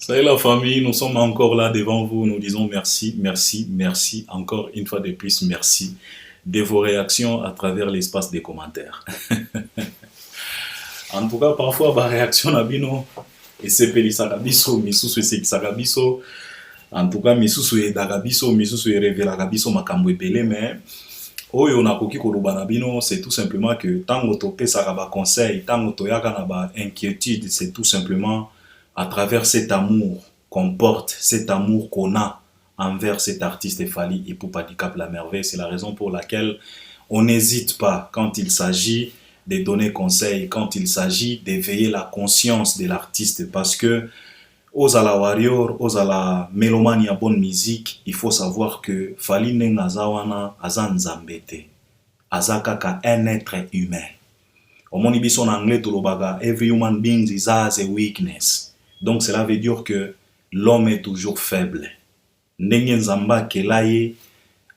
Salut la famille, nous sommes encore là devant vous. Nous disons merci, merci, merci. Encore une fois de plus, merci de vos réactions à travers l'espace des commentaires. En tout cas, parfois, ma réaction à bino, et c'est pelisaka biso, misusu esekisaka biso. En tout cas, misusu edaka biso, misusu erevelaka biso makambo ebele, mais oyo nakoki koloba na bino, c'est tout simplement que tango topesaka ba conseil, tango toyaka na ba inquiétude, c'est tout simplement à travers cet amour qu'on porte, cet amour qu'on a envers cet artiste Fally Ipupa du Cap La Merveille. C'est la raison pour laquelle on n'hésite pas quand il s'agit de donner conseil, quand il s'agit d'éveiller la conscience de l'artiste, parce que aux ala warrior, aux ala mélomane ya bonne musique, il faut savoir que Fally Ndenge azawana aza nzambete, aza kaka un être humain. Omoni biso en anglais tolobaga every human being has a weakness. Donc cela veut dire que l'homme est toujours faible. Ndenge nzamba kelaye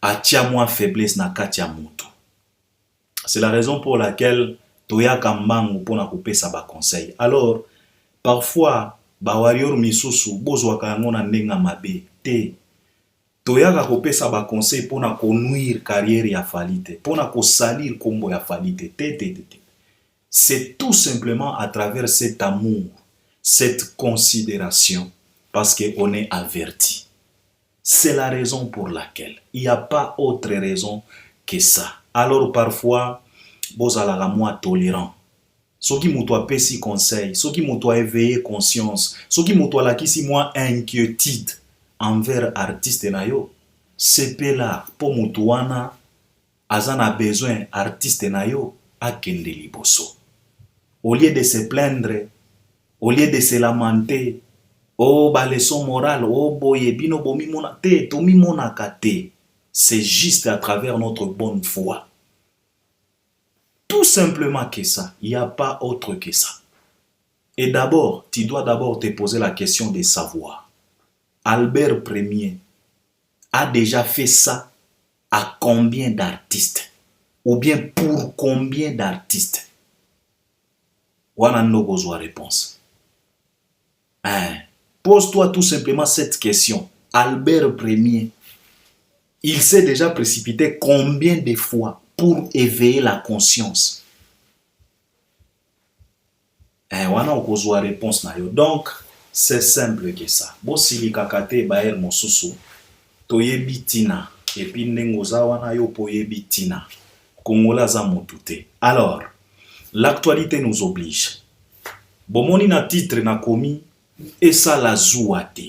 atia moins faiblesse na kati ya mutu. C'est la raison pour laquelle toyaka mbangu pona kopesa ba conseil. Alors parfois ba warrior misusu bozwaka yango na ndenga mabe te. Toyaka kopesa ba conseil pona ko nuire carrière ya Fally te, pona ko salir kombo ya Fally te. C'est tout simplement à travers cet amour, cette considération, parce qu'on est averti. C'est la raison pour laquelle il n'y a pas autre raison que ça. Alors parfois, vous allez moins tolérant. Ce qui m'a pesi conseil, ce qui m'a éveillé conscience, ce qui m'a lakisi moins inquiétude envers artiste nayo, c'est là pour mutouana, azana besoin artiste nayo akende liboso. Au lieu de se plaindre, au lieu de se lamenter, oh ba leçon morale, oh boye bino bomi mona te, tomi mona kate. C'est juste à travers notre bonne foi. Tout simplement que ça, il n'y a pas autre que ça. Et d'abord, tu dois d'abord te poser la question de savoir. Albert Ier a déjà fait ça à combien d'artistes? Ou bien pour combien d'artistes? Wana no besoin réponse. Pose-toi tout simplement cette question. Albert Ier, il s'est déjà précipité combien de fois pour éveiller la conscience? Wana besoin réponse na yo. Donc, c'est simple que ça. Bo sili kakate baer mosusu, toyebi tina, et puis nengoza wana yo poyebi tina. Kongola za motute. Alors, l'actualité nous oblige. Bomoni na titre na komi et ça la zouate.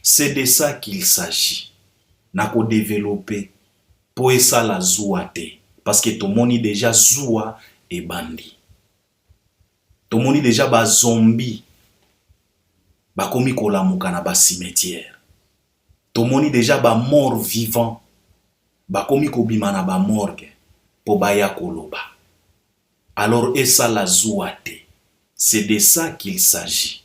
C'est de ça qu'il s'agit. Na ko développer pour ça la zouate. Parce que tout moni déjà zoua et bandi. Tout moni déjà ba zombie. Ba komi kolamuka na ba cimetière. Tout moni déjà ba mort vivant. Ba komi kobima na ba morgue. Po baya koloba. Alors, et ça la zouate. C'est de ça qu'il s'agit.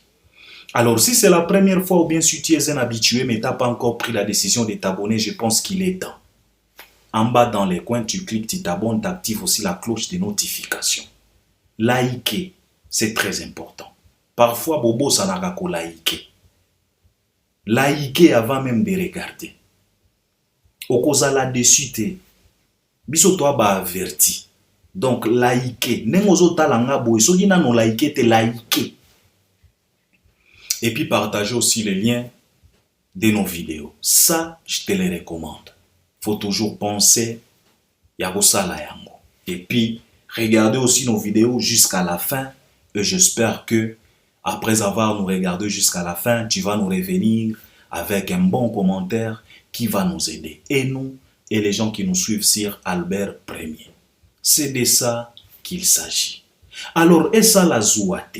Alors, si c'est la première fois ou bien si tu es un habitué mais tu n'as pas encore pris la décision de t'abonner, je pense qu'il est temps. En bas dans les coins, tu cliques, tu t'abonnes, tu actives aussi la cloche de notification. Liker, c'est très important. Parfois, Bobo, ça n'a qu'à liker. Liker avant même de regarder. Au cause là-dessus, biso toi ba averti. Donc, liker. Nengozo talanga boy. Soki nano liker te liker. Et puis, partager aussi les liens de nos vidéos. Ça, je te les recommande. Faut toujours penser Yagosala yango. Et puis, regardez aussi nos vidéos jusqu'à la fin. Et j'espère que, après avoir nous regardé jusqu'à la fin, tu vas nous revenir avec un bon commentaire qui va nous aider. Et nous, et les gens qui nous suivent sur Albert Ier. C'est de ça qu'il s'agit. Alors, et ça la zouate.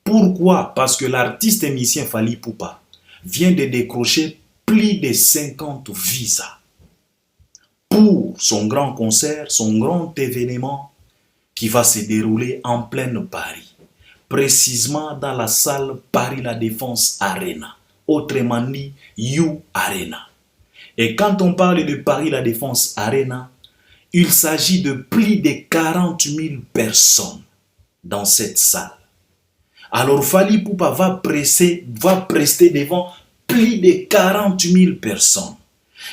Pourquoi? Parce que l'artiste et musicien Fally Ipupa vient de décrocher plus de 50 visas pour son grand concert, son grand événement qui va se dérouler en pleine Paris. Précisément dans la salle Paris La Défense Arena. Autrement dit, You Arena. Et quand on parle de Paris La Défense Arena, il s'agit de plus de 40 000 personnes dans cette salle. Alors Fally Ipupa va prester devant plus de 40 000 personnes.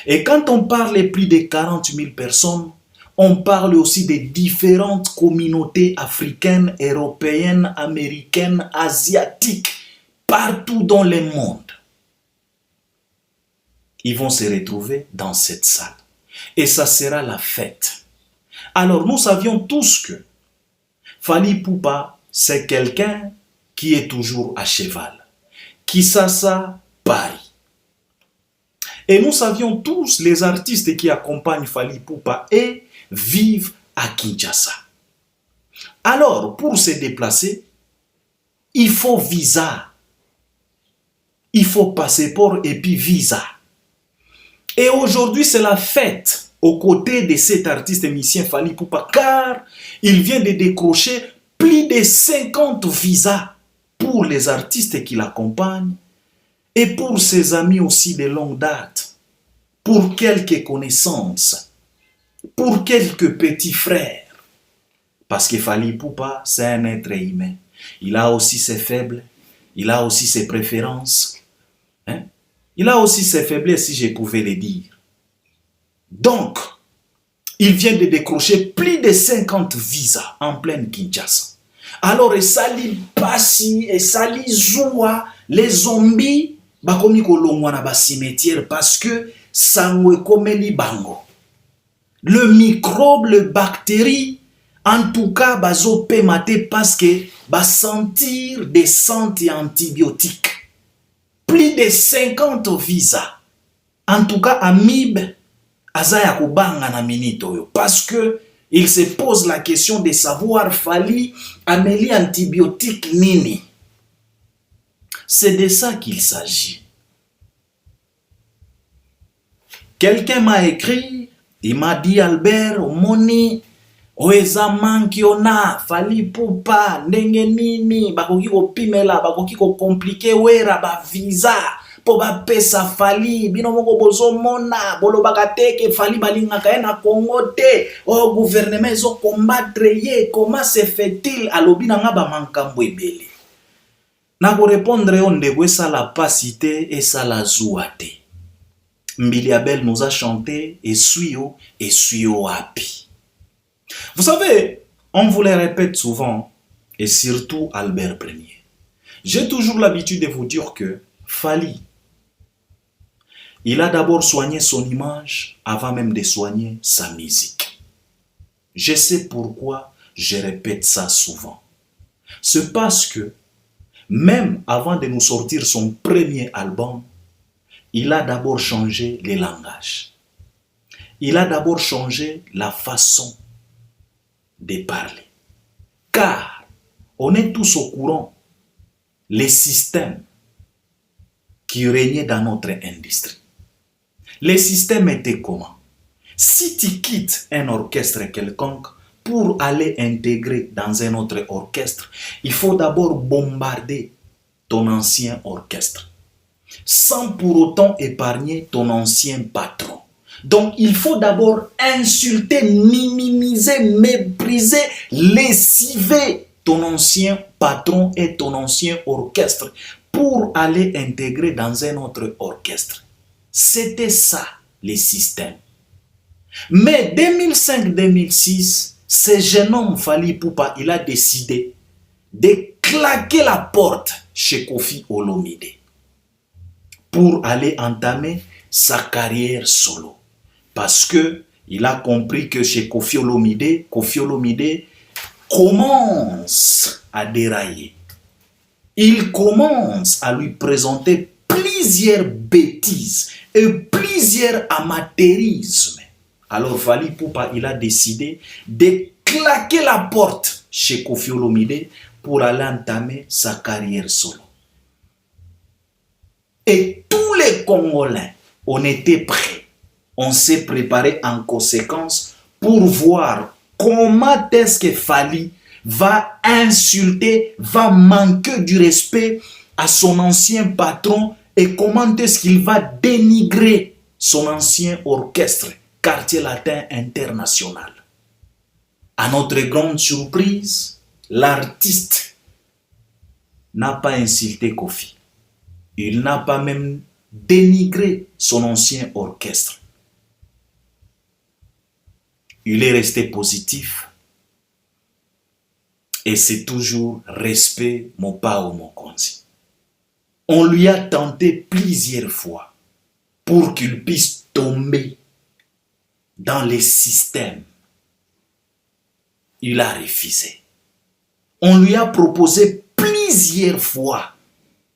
Et quand on parle de plus de 40 000 personnes, on parle aussi des différentes communautés africaines, européennes, américaines, asiatiques, partout dans le monde. Ils vont se retrouver dans cette salle. Et ça sera la fête. Alors nous savions tous que Fally Ipupa, c'est quelqu'un qui est toujours à cheval. Kinshasa, Paris. Et nous savions tous les artistes qui accompagnent Fally Ipupa et vivent à Kinshasa. Alors, pour se déplacer, il faut visa. Il faut passeport et puis visa. Et aujourd'hui, c'est la fête aux côtés de cet artiste musicien Fally Ipupa, car il vient de décrocher plus de 50 visas pour les artistes qui l'accompagnent et pour ses amis aussi de longue date, pour quelques connaissances, pour quelques petits frères. Parce que Fally Ipupa, c'est un être humain. Il a aussi ses faibles, il a aussi ses préférences. Hein? Il a aussi ses faiblesses, si je pouvais le dire. Donc, il vient de décrocher plus de 50 visas en pleine Kinshasa. Alors, et Sali Passi, et Sali Zoua, les zombies, bakomi kolongwa na ba cimetière parce que sangwe komeli bango. Le microbe, le bactérie, en tout cas, bazo pe mate parce que ba sentir des sentes antibiotiques. Plus de 50 visas. En tout cas, Amib, Azaya Kubanga na minito. Parce que il se pose la question de savoir Fally amélie antibiotique nini. C'est de ça qu'il s'agit. Quelqu'un m'a écrit, il m'a dit Albert, Moni, Oeza mankiona, Fally Ipupa, ndenge nini, bakoki ko pimela, bakoki ko compliqué wera ba visa, po ba pesa Fally, bino moko bozo mona, bolo bakateke Fally balingaka na Congo te, o gouvernement zo combattre ye, comment se fait-il alobi na nga ba mankambo ebele. Na ko répondre on ndeko ça la pasité et ça la zouate. Mbili Abel nous a chanté et suyo happy. Vous savez, on vous le répète souvent, et surtout Albert Ier. J'ai toujours l'habitude de vous dire que Fally, il a d'abord soigné son image avant même de soigner sa musique. Je sais pourquoi je répète ça souvent. C'est parce que même avant de nous sortir son premier album, il a d'abord changé les langages. Il a d'abord changé la façon de parler. Car on est tous au courant les systèmes qui régnaient dans notre industrie. Les systèmes étaient comment? Si tu quittes un orchestre quelconque pour aller intégrer dans un autre orchestre, il faut d'abord bombarder ton ancien orchestre, sans pour autant épargner ton ancien patron. Donc, il faut d'abord insulter, minimiser, mépriser, lessiver ton ancien patron et ton ancien orchestre pour aller intégrer dans un autre orchestre. C'était ça, les systèmes. Mais 2005-2006, ce jeune homme Fally Ipupa, il a décidé de claquer la porte chez Koffi Olomide pour aller entamer sa carrière solo. Parce que il a compris que chez Koffi Olomide commence à dérailler. Il commence à lui présenter plusieurs bêtises et plusieurs amateurismes. Alors Fally Ipupa, il a décidé de claquer la porte chez Koffi Olomide pour aller entamer sa carrière solo. Et tous les Congolais, on était prêts. On s'est préparé en conséquence pour voir comment est-ce que Fally va insulter, va manquer du respect à son ancien patron et comment est-ce qu'il va dénigrer son ancien orchestre Quartier Latin International. À notre grande surprise, l'artiste n'a pas insulté Kofi. Il n'a pas même dénigré son ancien orchestre. Il est resté positif. Et c'est toujours respect, mon pao, mon konzi. On lui a tenté plusieurs fois pour qu'il puisse tomber dans les systèmes. Il a refusé. On lui a proposé plusieurs fois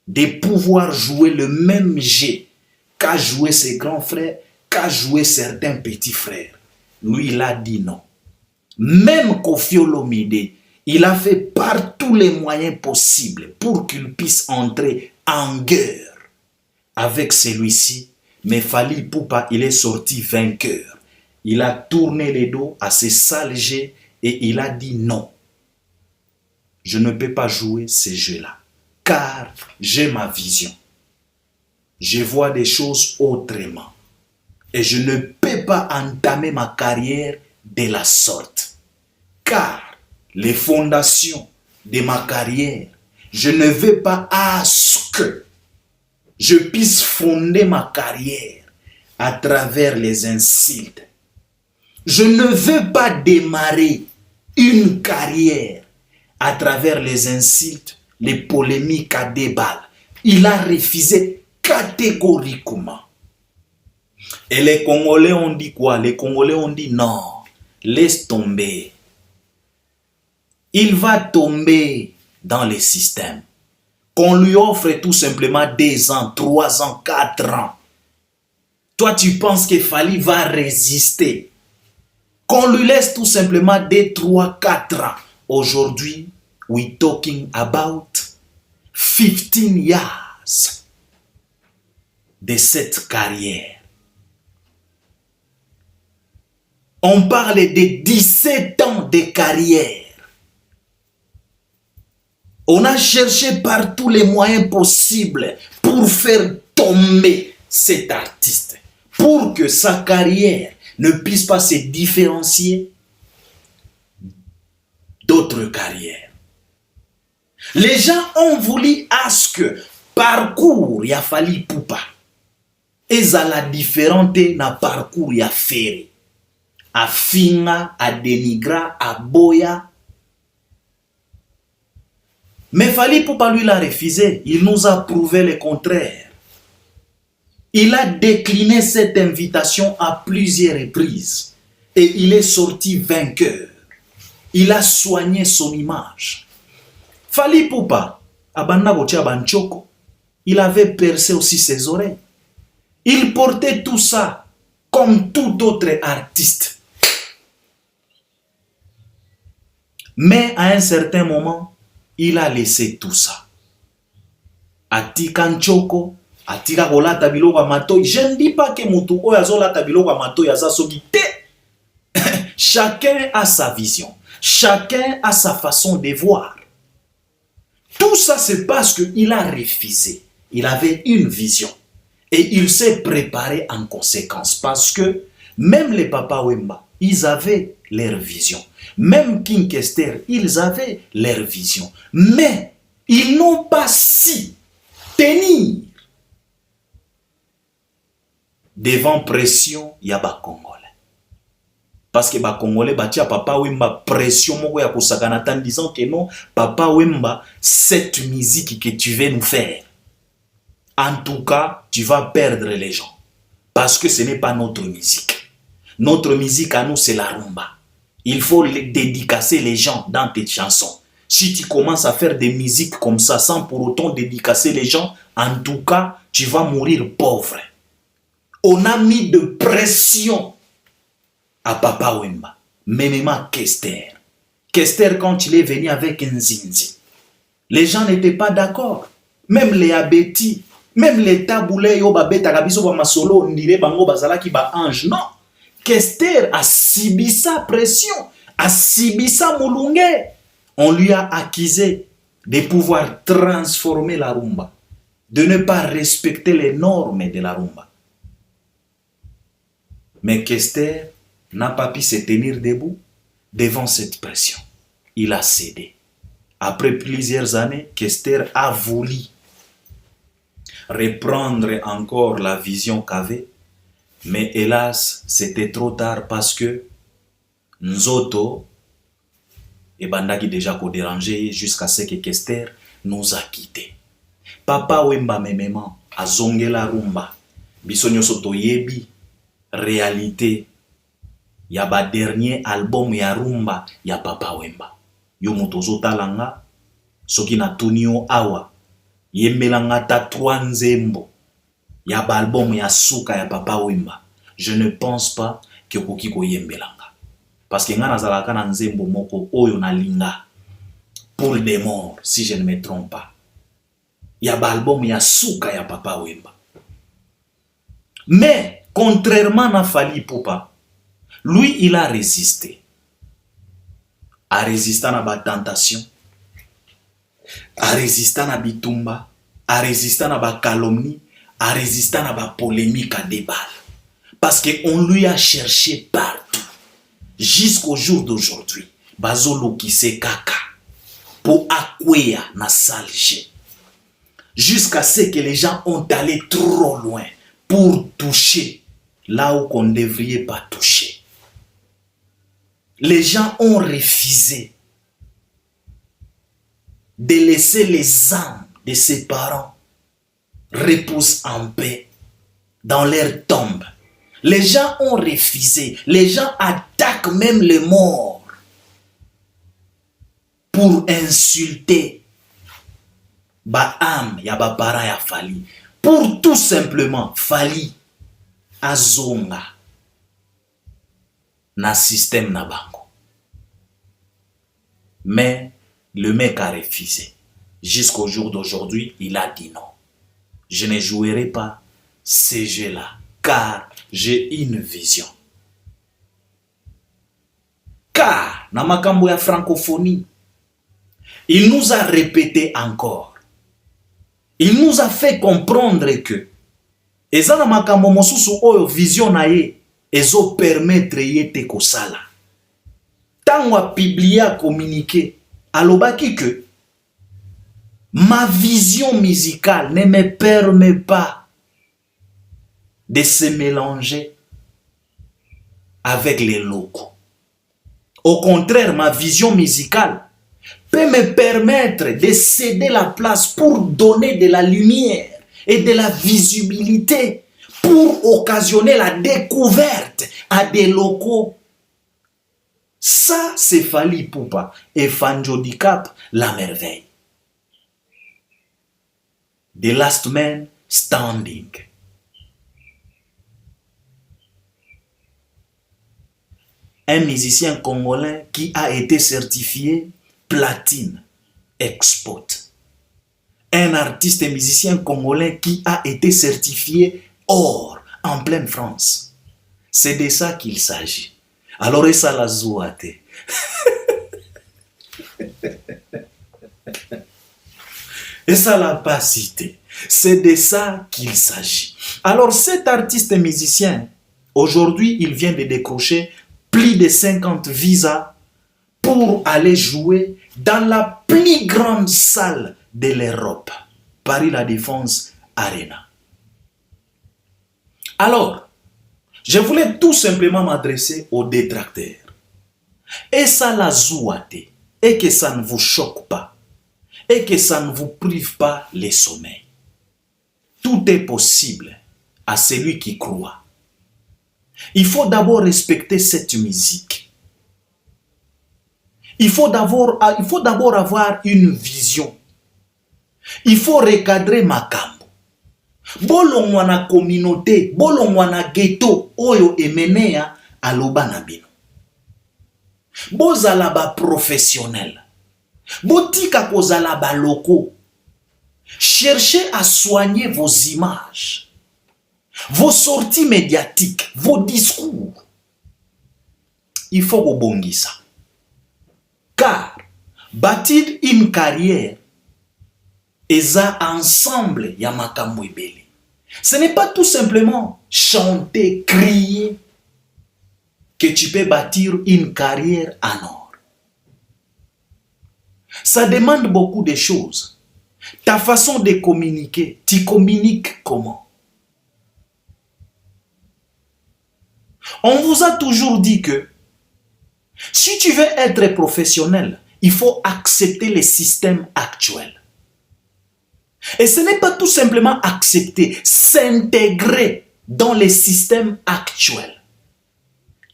de pouvoir jouer le même jeu qu'a joué ses grands frères, qu'a joué certains petits frères. Lui, il a dit non. Même Koffi Olomide, il a fait par tous les moyens possibles pour qu'il puisse entrer en guerre avec celui-ci. Mais Fally Ipupa, il est sorti vainqueur. Il a tourné les dos à ces sales jeux et il a dit non. Je ne peux pas jouer ces jeux-là, car j'ai ma vision. Je vois des choses autrement. Et je ne peux pas entamer ma carrière de la sorte. Car les fondations de ma carrière, je ne veux pas à ce que je puisse fonder ma carrière à travers les insultes. Je ne veux pas démarrer une carrière à travers les insultes, les polémiques à des balles. Il a refusé catégoriquement. Et les Congolais ont dit quoi? Les Congolais ont dit non, laisse tomber. Il va tomber dans les systèmes. Qu'on lui offre tout simplement 2 ans, 3 ans, 4 ans. Toi, tu penses que Fally va résister. Qu'on lui laisse tout simplement 2, 3, 4 ans. Aujourd'hui, we talking about 15 years de cette carrière. On parle de 17 ans de carrière. On a cherché par tous les moyens possibles pour faire tomber cet artiste, pour que sa carrière ne puisse pas se différencier d'autres carrières. Les gens ont voulu à ce que parcours ya Fally Ipupa ezala différente na parcours ya Ferré. A finga, a dénigra, a boya. Mais Fally Ipupa lui l'a refusé. Il nous a prouvé le contraire. Il a décliné cette invitation à plusieurs reprises. Et il est sorti vainqueur. Il a soigné son image. Fally Ipupa, abanda botia banchoko, il avait percé aussi ses oreilles. Il portait tout ça comme tout autre artiste. Mais à un certain moment, il a laissé tout ça. Atika nchoko, atika kolata biloko ya matoi. Je ne dis pas que mutu oyo azolata biloko ya matoi aza soki te. Chacun a sa vision. Chacun a sa façon de voir. Tout ça, c'est parce qu'il a refusé. Il avait une vision. Et il s'est préparé en conséquence. Parce que même les Papa Wemba, ils avaient leur vision. Même King Kester, ils avaient leur vision. Mais ils n'ont pas su tenir devant pression yaba Congolais. Parce que ba Congolais batia Papa Wemba pression moko ya kosakana en disant que non, Papa Wemba, cette musique que tu veux nous faire, en tout cas, tu vas perdre les gens. Parce que ce n'est pas notre musique. Notre musique à nous, c'est la rumba. Il faut dédicacer les gens dans tes chansons. Si tu commences à faire des musiques comme ça sans pour autant dédicacer les gens, en tout cas, tu vas mourir pauvre. On a mis de pression à Papa Wemba, même à Kester. Kester, quand il est venu avec Nzinzi, les gens n'étaient pas d'accord. Même les Abeti, même les Taboulé, Babeta, Kabiso, Bamasolo, Ndire, Bango, Bazalaki, Ba Ange. Non. Kester a subi sa pression, a subi sa moulungue. On lui a accusé de pouvoir transformer la rumba, de ne pas respecter les normes de la rumba. Mais Kester n'a pas pu se tenir debout devant cette pression. Il a cédé. Après plusieurs années, Kester a voulu reprendre encore la vision qu'avait, mais hélas, c'était trop tard parce que Nzoto et Bandaki déjà qu'au déranger jusqu'à ce que Kester nous a quittés. Papa Wemba memema azongela rumba. Bisonyo soto yebi réalité. Ya ba dernier album ya rumba ya Papa Wemba. Yo motozo talanga soki na tunio awa. Yembelanga ta 3 nzembo. Ya ba album ya suka ya Papa Wemba. Je ne pense pas que koki ko yembelanga. Parce que nga nazalaka na nzembo moko oyo na linga. Pour des morts, si je ne me trompe pas. Ya ba album ya suka ya Papa Wemba. Mais, contrairement à Fally Ipupa, lui, il a résisté. A résisté à la tentation, a résisté à la bitumba, a résisté à la calomnie, a résisté à la polémique à débat. Parce qu'on lui a cherché partout. Jusqu'au jour d'aujourd'hui, Bazolo qui s'est kaka pour accueillir na salge. Jusqu'à ce que les gens ont allé trop loin pour toucher là où on ne devrait pas toucher. Les gens ont refusé de laisser les âmes de ses parents reposer en paix dans leur tombe. Les gens ont refusé. Les gens attaquent même les morts pour insulter ba âme ya ba para ya Fally. Pour tout simplement Fally azonga na système na bango. Mais le mec a refusé. Jusqu'au jour d'aujourd'hui, il a dit non. Je ne jouerai pas ces jeux-là, car j'ai une vision. Car, na makambo ya francophonie, il nous a répété encore. Il nous a fait comprendre que eza na makambo mosusu oyo vision na ye ezo permettre yete kosala. Tango a publié a communiqué, alobaki que ma vision musicale ne me permet pas de se mélanger avec les locaux. Au contraire, ma vision musicale peut me permettre de céder la place pour donner de la lumière et de la visibilité pour occasionner la découverte à des locaux. Ça, c'est Fally Ipupa et Fanjo Dicap, la merveille. The Last Man Standing. Un musicien congolais qui a été certifié platine, export. Un artiste et musicien congolais qui a été certifié or en pleine France. C'est de ça qu'il s'agit. Alors, ça la zouate. Et ça l'a pas cité. C'est de ça qu'il s'agit. Alors, cet artiste et musicien, aujourd'hui, il vient de décrocher plus de 50 visas pour aller jouer dans la plus grande salle de l'Europe, Paris La Défense Arena. Alors, je voulais tout simplement m'adresser aux détracteurs. Et ça la zouate, et que ça ne vous choque pas, et que ça ne vous prive pas les sommeils. Tout est possible à celui qui croit. Il faut d'abord respecter cette musique. Il faut d'abord avoir une vision. Il faut recadrer makambo. Bolongwa na communauté, bolongwa na ghetto, oyo emenea aloba na bino. Bozala ba professionnel. Botika kozala ba loko. Cherchez à soigner vos images, vos sorties médiatiques, vos discours. Il faut rebondir. Car bâtir une carrière eza ensemble ya makambo ebele. Ce n'est pas tout simplement chanter, crier que tu peux bâtir une carrière en or. Ça demande beaucoup de choses. Ta façon de communiquer, tu communiques comment? On vous a toujours dit que si tu veux être professionnel, il faut accepter les systèmes actuels. Et ce n'est pas tout simplement accepter, s'intégrer dans les systèmes actuels.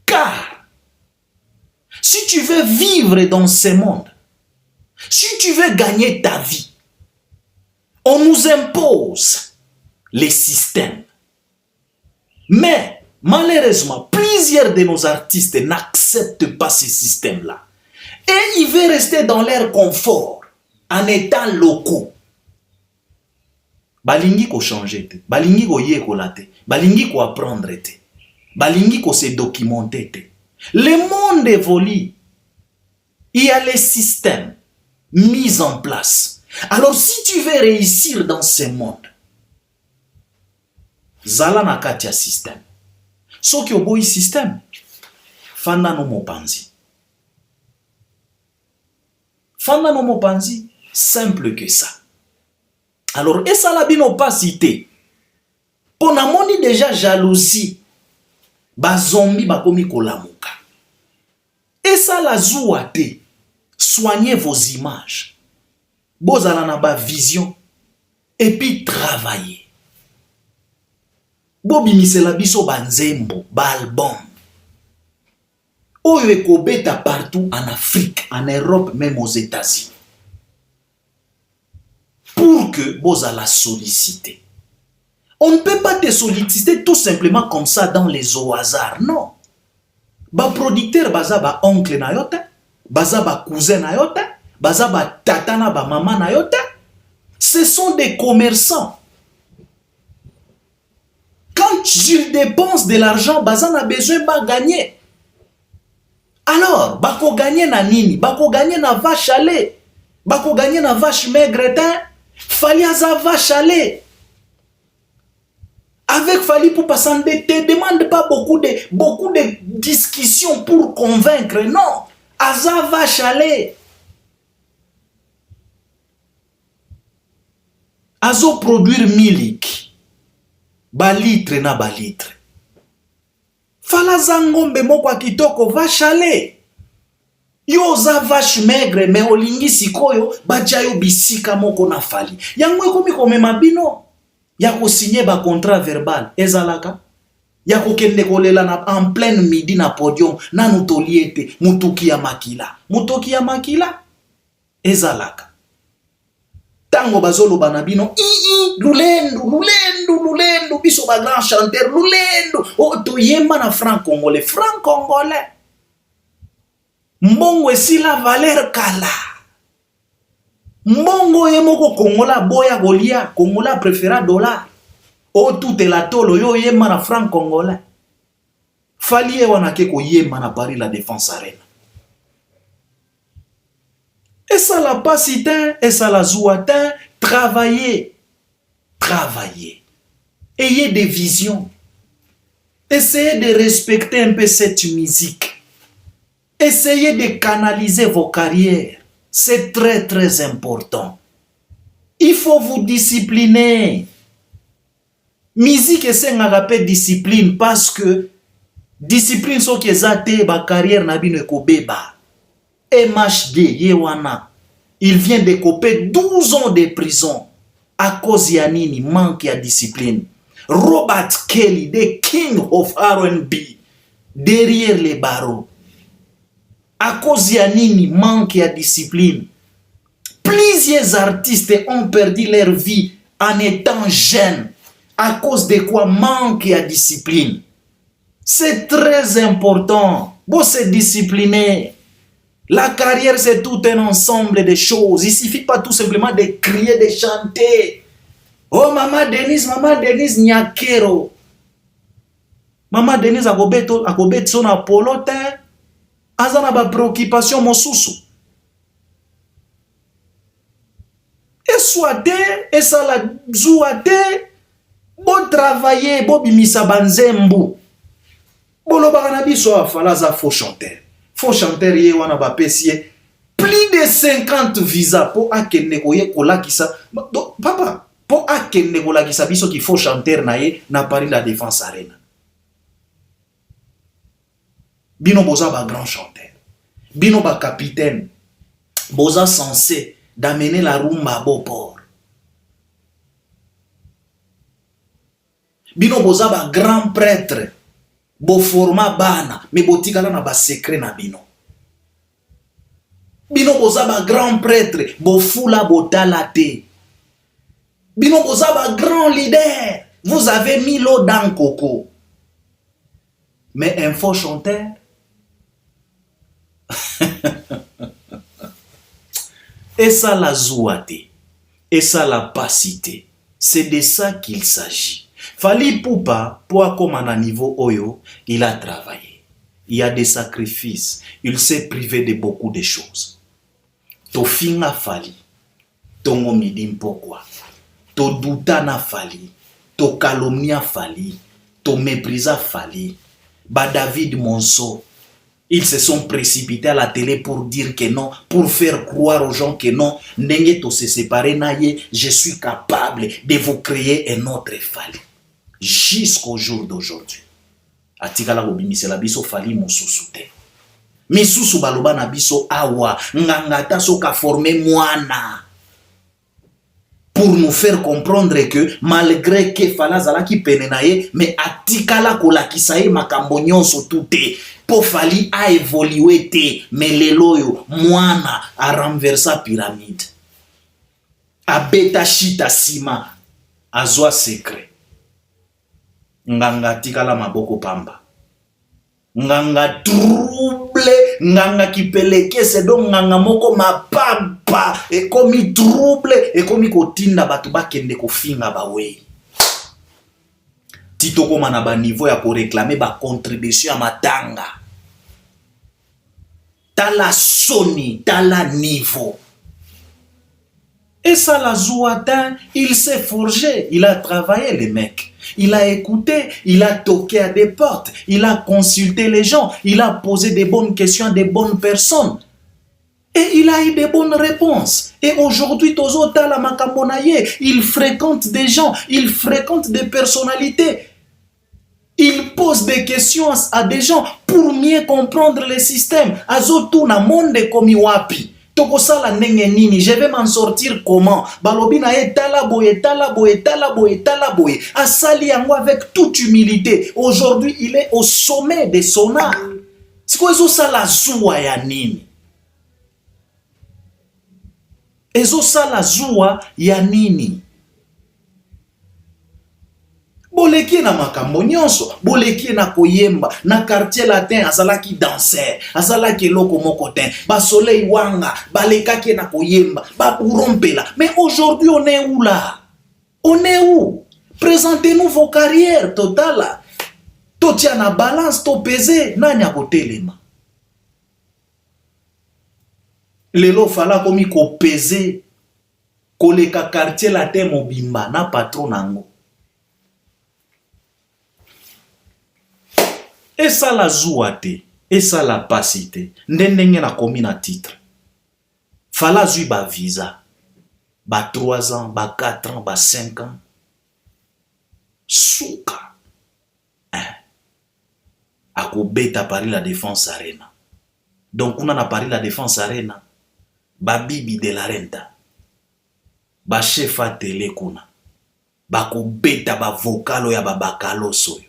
Car, si tu veux vivre dans ce monde, si tu veux gagner ta vie, on nous impose les systèmes. Mais, malheureusement, plusieurs de nos artistes n'acceptent pas ces systèmes-là. Et ils veulent rester dans leur confort, en étant locaux. Balingi ko changer te, balingi ko ye ko late, balingi ko apprendre te, balingi ko se documenter te. Le monde évolue. Il y a les systèmes mis en place. Alors si tu veux réussir dans ce monde, zala na kati ya système. Soki oboyi système, fanda no mopanzi. Fanda no mopanzi, simple que ça. Alors, et ça la bino pas cité. Pour na moni déjà jalousie, ba zombie ba komi kolamuka. Et ça la zouate, soignez vos images. Bozala na ba vision, et puis travaillez. Bobi misela biso ba nzembo, ba album. Oyo ekobeta partout en Afrique, en Europe, même aux États-Unis. Pour que bozala solliciter. On ne peut pas te solliciter tout simplement comme ça dans les au hasard, non. Ba producteur baza ba oncle na yote, baza ba cousin na yote, baza ba tata na ba maman na yote. Ce sont des commerçants. Quand ils dépensent de l'argent, baza na besoin ba gagner. Alors, bako gagner na nini? Bako gagner na vache à lait. Bako gagner na vache maigre teint. Fali aza vache à lait. Avec Fali pour passer, te demande pas beaucoup de discussions pour convaincre. Non. Aza vache à lait. Azo produire milik. Balitre na balitre. Fala zangombe moko kitoko vache à lait. Yo za vache maigre me olingi sikoyo bacha yo bisika moko na Fali. Yango ekomi komema bino ya ko signer ba contrat verbal ezalaka. Ya ko kende kolela na en pleine midi na podium na nutoliete mutuki ya makila. Mutuki ya makila ezalaka. Tango bazolo banabino lulendo biso ba grand chanteur lulendo o to yemba na franc congolais mbongo esila valeur kala mbongo yemoko kongola boya golia kongola préféra dollar o tout la tolo yo yemba na franc congolais Fali e wana ke ko yemba na Paris la Défense Arena. Et ça la pacitin, et ça la zouatin, travaillez. Ayez des visions. Essayez de respecter un peu cette musique. Essayez de canaliser vos carrières. C'est très très important. Il faut vous discipliner. Musique et c'est une discipline parce que discipline so qui est ba carrière na bino ekobeba. MHD, Yewana, il vient de couper 12 ans de prison à cause yanini, manque de discipline. Robert Kelly, the king of R&B, derrière les barreaux. À cause yanini, manque de discipline. Plusieurs artistes ont perdu leur vie en étant jeunes. À cause de quoi? Manque de discipline. C'est très important. Bon, c'est discipliné. La carrière, c'est tout un ensemble de choses. Il ne suffit pas tout simplement de crier, de chanter. Oh, Maman Denise, nyakero. Maman Denise, akobet son apolote. Azana ba préoccupation mosusu. Et soit et ça la zouate. Bon travailler, bon bimisa banzembu. Bon lo bagana biso afala za faux chanteur. Faux chanteur ye wana ba pesie plus de 50 visas pour akende koye kolakisa. Donc papa, pour akende kolakisa biso qu'il faut chanter na Paris la Défense Arena. Bino boza ba grand chanteur. Bino ba capitaine. Boza censé d'amener la rumba à beau port. Bino boza ba grand prêtre. Bo format bana, mais botikala na ba secret na bino. Bino boza ba grand prêtre, bo fula botala te. Bino boza ba grand leader, vous avez mis l'eau dans le coco. Mais un faux chanteur, et ça la zouate, et ça la passité. C'est de ça qu'il s'agit. Fally Ipupa, pour comme à niveau Oyo, il a travaillé. Il y a des sacrifices. Il s'est privé de beaucoup de choses. To finga Fally. Tongo midim pourquoi. To douta na Fally. To calomnia Fally. To méprisa Fally. Ba David Monceau. Ils se sont précipités à la télé pour dire que non, pour faire croire aux gens que non, n'ayez to se séparer naye, je suis capable de vous créer un autre Fally. Jusqu'au jour d'aujourd'hui. Atikala bobimisi la biso Fally mosusu te. Misusu baloba na biso awa, ngangata soka formé mwana. Pour nous faire comprendre que malgré que Fally azalaki pene na ye, mais atikala kolakisa ye makambo nyonso tout. Po Fally a évolué te, mais leloyo mwana a renversa pyramide. A beta shita sima, azwa secret. Nganga tikala maboko pamba. Nganga trouble, nganga kipeleke se don nganga moko mapamba. E komi trouble, e komi kotinda batu bakende kofinga bawe. Tito koma na ba niveau ya ko réclamer ba contribution ya matanga. Tala soni, tala niveau. Et ça la zouatin, il s'est forgé, il a travaillé les mecs. Il a écouté, il a toqué à des portes, il a consulté les gens, il a posé des bonnes questions à des bonnes personnes. Et il a eu des bonnes réponses. Et aujourd'hui, Tozo Tala Makambonaye, il fréquente des gens, il fréquente des personnalités. Il pose des questions à des gens pour mieux comprendre le système. Azotu na monde komi wapi. Tokosala nenge nini, je vais m'en sortir comment? Balobina etala boye, tala boye, tala boye, tala boye. Asali yango avec toute humilité. Aujourd'hui, il est au sommet de son art. C'est quoi ezo sala zuwa ya nini? Ezo sala zuwa ya nini? Boleki na makambo nyonso, boleki na koyemba, na quartier latin azalaki danser, azalaki loko mokotin, ba soleil wanga, balekaki na koyemba, ba urompela. Mais aujourd'hui on est où là? On est où? Présentez-nous vos carrières totales. To tia na balance, to peser, nani akotelema. Lelo fala komi ko peser, koleka quartier latin mobimba na patron nango. Et ça la zouate, et ça la passité. Ndenge na komi na titre. Fala zui ba visa. Ba 3 ans, ba 4 ans, ba 5 ans. Souka. Ako beta Paris la Défense Arena. Donc on a Paris la Défense Arena. Ba bibi de la renta. Ba chef a télé kuna. Ba ko beta ba vocalo ya ba bakalo soyo.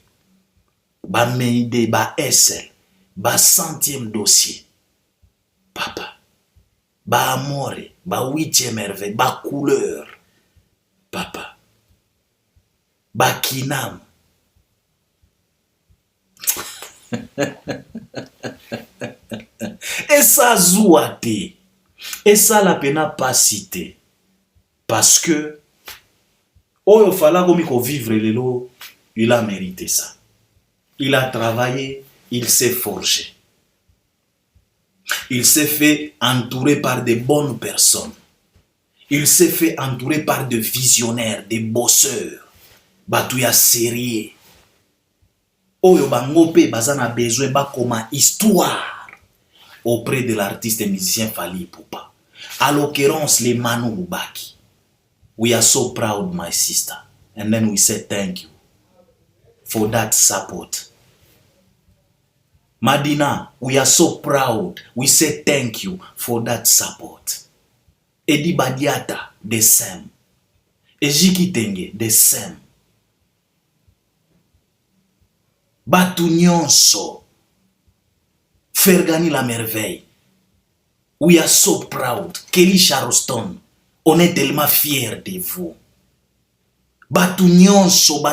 Ba meide, ba SL, ba 100e dossier. Papa. Ba amore, ba 8e merveille, ba couleur. Papa. Ba kinam. Et ça zouate. Et ça la pena pas cité. Parce que Oyo fala komi ko vivre lelo, il a mérité ça. Il a travaillé, il s'est forgé. Il s'est fait entourer par de bonnes personnes. Il s'est fait entourer par de visionnaires, des bosseurs. Batouya sérieux. Oyo bangope bazana besoin ba koma histoire. auprès de l'artiste et musicien Fally Ipupa. À l'occurrence, les Manu Bubaki. We are so proud, my sister. And then we say thank you for that support. Madina, we are so proud. We say thank you for that support. Edi Badiata, the same. Ejiki Tenge, the same. Batu nyonso. Fergani la merveille. We are so proud. Kelly Charleston, on est tellement fiers de vous. Batu nyonso,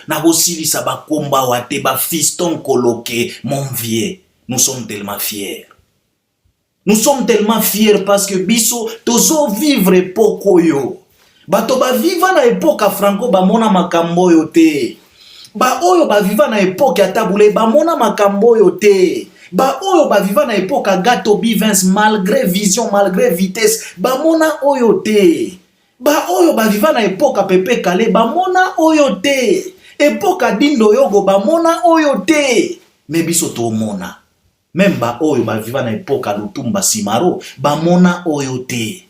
na bosilisa bakomba wate, ba fiston coloqué, mon vieux. Nous sommes tellement fiers. Nous sommes tellement fiers parce que biso, tozo vivre epoko yo. Bato ba viva na epoka franco ba mona makambo yo te. Ba oyo ba viva na epoka tabule ba mona makambo yo te. Ba oyo ba viva na epoka gato bivens malgré vision, malgré vitesse, ba mona oyo te. Ba oyo ba viva na epoka pepe kale, ba mona oyo te. Epoka dindo yogo ba mona oyo te. Me biso to mona. Même ba oyo ba viva na epoka lutumba simaro, ba mona oyo te.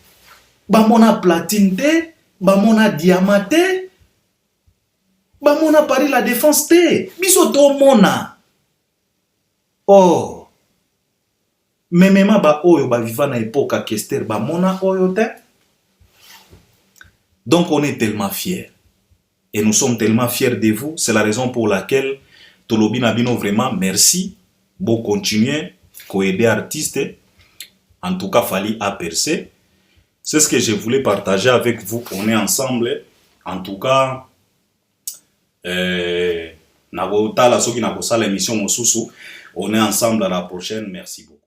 Ba mona platine te, ba mona diamant te. Ba mona Paris la défense te. Biso to mona. Oh. Memema ba oyo ba viva na epoka Kester, ba mona oyo te. Donc on est tellement fiers. Et nous sommes tellement fiers de vous. C'est la raison pour laquelle Tolobi Nabino vraiment merci. Bon continuer, co-aider artistes. En tout cas, Fally a percé. C'est ce que je voulais partager avec vous. On est ensemble. En tout cas, l'émission Mosusu. On est ensemble à la prochaine. Merci beaucoup.